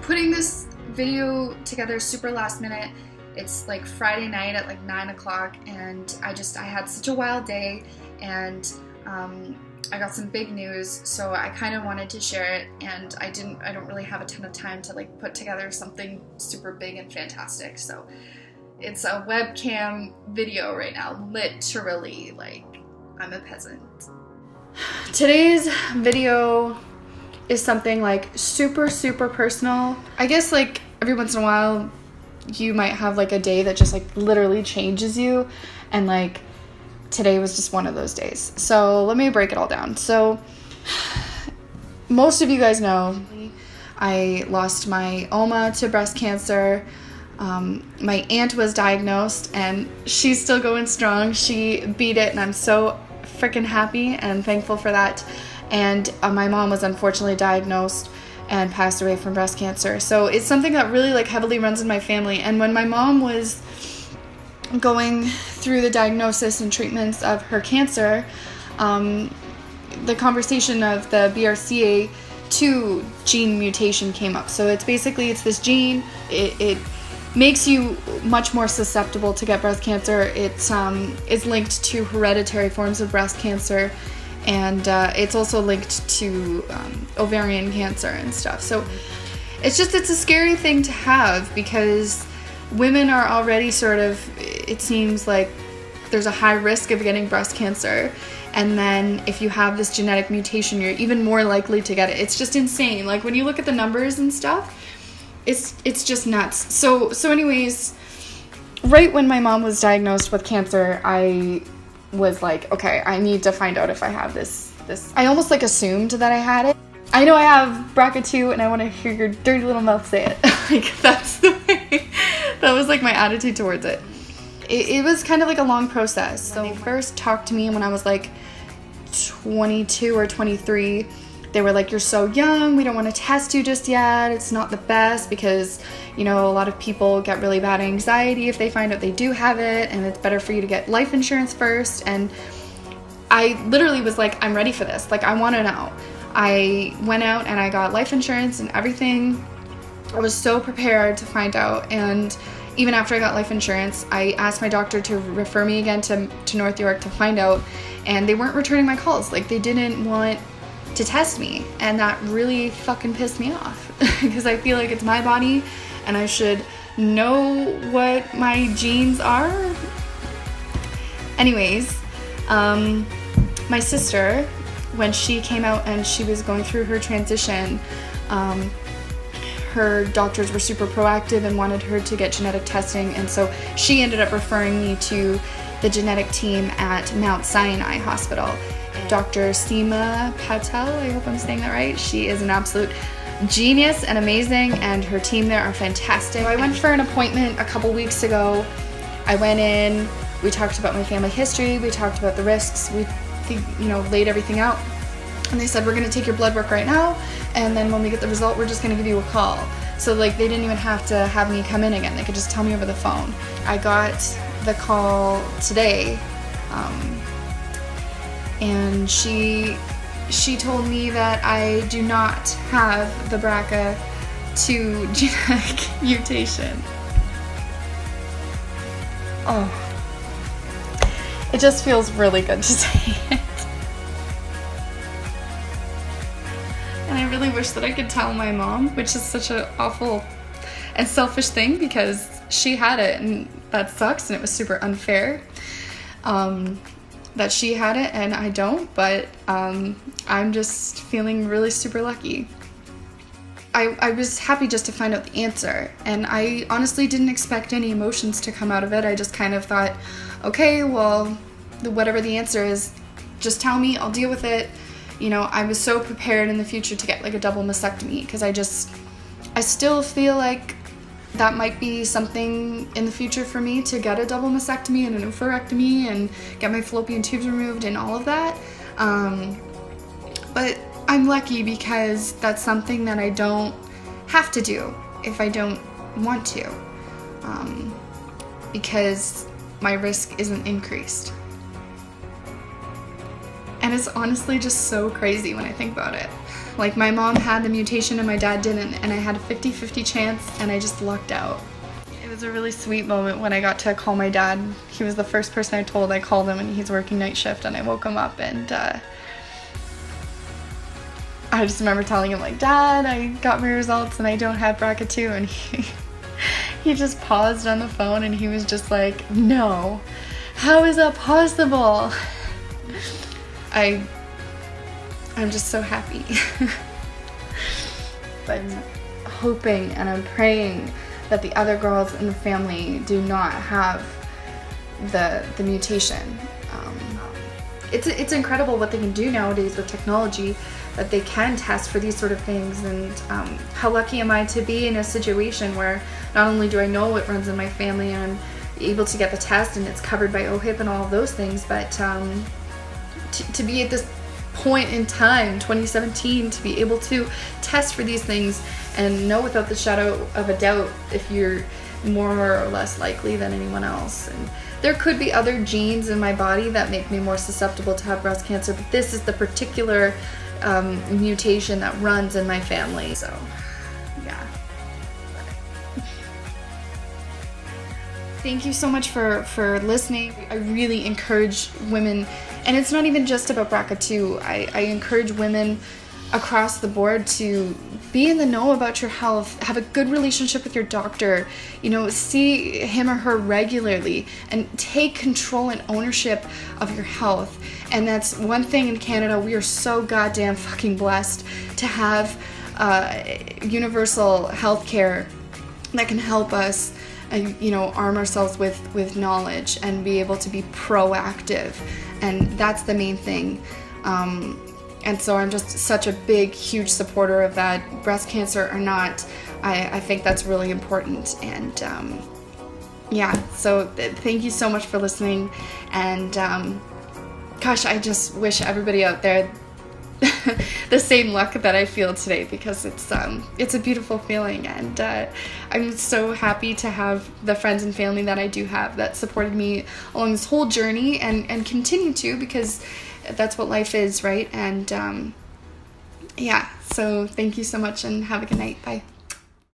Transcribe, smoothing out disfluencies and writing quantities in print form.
putting this video together super last minute. It's like Friday night at like 9 o'clock, and I had such a wild day, and I got some big news, so I kind of wanted to share it, and I don't really have a ton of time to like put together something super big and fantastic, so it's a webcam video right now, literally, like, I'm a peasant. Today's video is something like super personal. I guess like every once in a while you might have like a day that just like literally changes you, and like today was just one of those days. So let me break it all down. So most of you guys know I lost my Oma to breast cancer. My aunt was diagnosed and she's still going strong. She beat it, and I'm so freaking happy and thankful for that. And my mom was unfortunately diagnosed and passed away from breast cancer. So it's something that really like heavily runs in my family. And when my mom was going through the diagnosis and treatments of her cancer, the conversation of the BRCA2 gene mutation came up. So it's this gene, it makes you much more susceptible to get breast cancer. It is linked to hereditary forms of breast cancer, and it's also linked to ovarian cancer and stuff. So it's a scary thing to have, because women are already sort of, it seems like there's a high risk of getting breast cancer, and then if you have this genetic mutation, you're even more likely to get it. It's just insane. Like when you look at the numbers and stuff, it's just nuts. So anyways, right when my mom was diagnosed with cancer, I was like, okay, I need to find out if I have this. I almost like assumed that I had it. I know I have BRCA2, and I want to hear your dirty little mouth say it. Like that's the way, that was like my attitude towards it. It was kind of like a long process. So when they first talked to me when I was like 22 or 23, they were like, you're so young, we don't want to test you just yet. It's not the best because, you know, a lot of people get really bad anxiety if they find out they do have it, and it's better for you to get life insurance first. And I literally was like, I'm ready for this. Like, I want to know. I went out and I got life insurance and everything. I was so prepared to find out. And even after I got life insurance, I asked my doctor to refer me again to North York to find out, and they weren't returning my calls. Like, they didn't want to test me, and that really fucking pissed me off because I feel like it's my body and I should know what my genes are. Anyways, my sister, when she came out and she was going through her transition, her doctors were super proactive and wanted her to get genetic testing, and so she ended up referring me to the genetic team at Mount Sinai Hospital. Dr. Seema Patel, I hope I'm saying that right. She is an absolute genius and amazing, and her team there are fantastic. So I went for an appointment a couple weeks ago. I went in, we talked about my family history, we talked about the risks, we laid everything out. And they said, we're gonna take your blood work right now, and then when we get the result, we're just gonna give you a call. So like, they didn't even have to have me come in again. They could just tell me over the phone. I got the call today, and she told me that I do not have the BRCA2 genetic mutation. Oh, it just feels really good to say it. And I really wish that I could tell my mom, which is such an awful and selfish thing because she had it, and that sucks, and it was super unfair that she had it and I don't, but I'm just feeling really super lucky. I was happy just to find out the answer, and I honestly didn't expect any emotions to come out of it. I just kind of thought, okay, well, whatever the answer is, just tell me, I'll deal with it. You know, I was so prepared in the future to get like a double mastectomy, because I still feel like that might be something in the future for me, to get a double mastectomy and an oophorectomy and get my fallopian tubes removed and all of that. But I'm lucky because that's something that I don't have to do if I don't want to, because my risk isn't increased. And it's honestly just so crazy when I think about it. Like, my mom had the mutation and my dad didn't, and I had a 50-50 chance, and I just lucked out. It was a really sweet moment when I got to call my dad. He was the first person I told. I called him, and he's working night shift, and I woke him up, and I just remember telling him, like, Dad, I got my results, and I don't have BRCA2, and he just paused on the phone, and he was just like, no, how is that possible? I'm just so happy. I'm hoping and I'm praying that the other girls in the family do not have the mutation. It's incredible what they can do nowadays with technology, that they can test for these sort of things, and how lucky am I to be in a situation where not only do I know what runs in my family and I'm able to get the test and it's covered by OHIP and all of those things, but to be at this point in time, 2017, to be able to test for these things and know without the shadow of a doubt if you're more or less likely than anyone else. And there could be other genes in my body that make me more susceptible to have breast cancer, but this is the particular mutation that runs in my family. So yeah. Thank you so much for listening. I really encourage women, and it's not even just about BRCA2. I encourage women across the board to be in the know about your health, have a good relationship with your doctor, see him or her regularly, and take control and ownership of your health. And that's one thing in Canada, we are so goddamn fucking blessed to have universal health care that can help us arm ourselves with knowledge and be able to be proactive. And that's the main thing. And so I'm just such a big, huge supporter of that. Breast cancer or not, I think that's really important. And yeah, so thank you so much for listening. And gosh, I just wish everybody out there the same luck that I feel today, because it's a beautiful feeling. And I'm so happy to have the friends and family that I do have that supported me along this whole journey and continue to, because that's what life is, right? And yeah, so thank you so much and have a good night. Bye.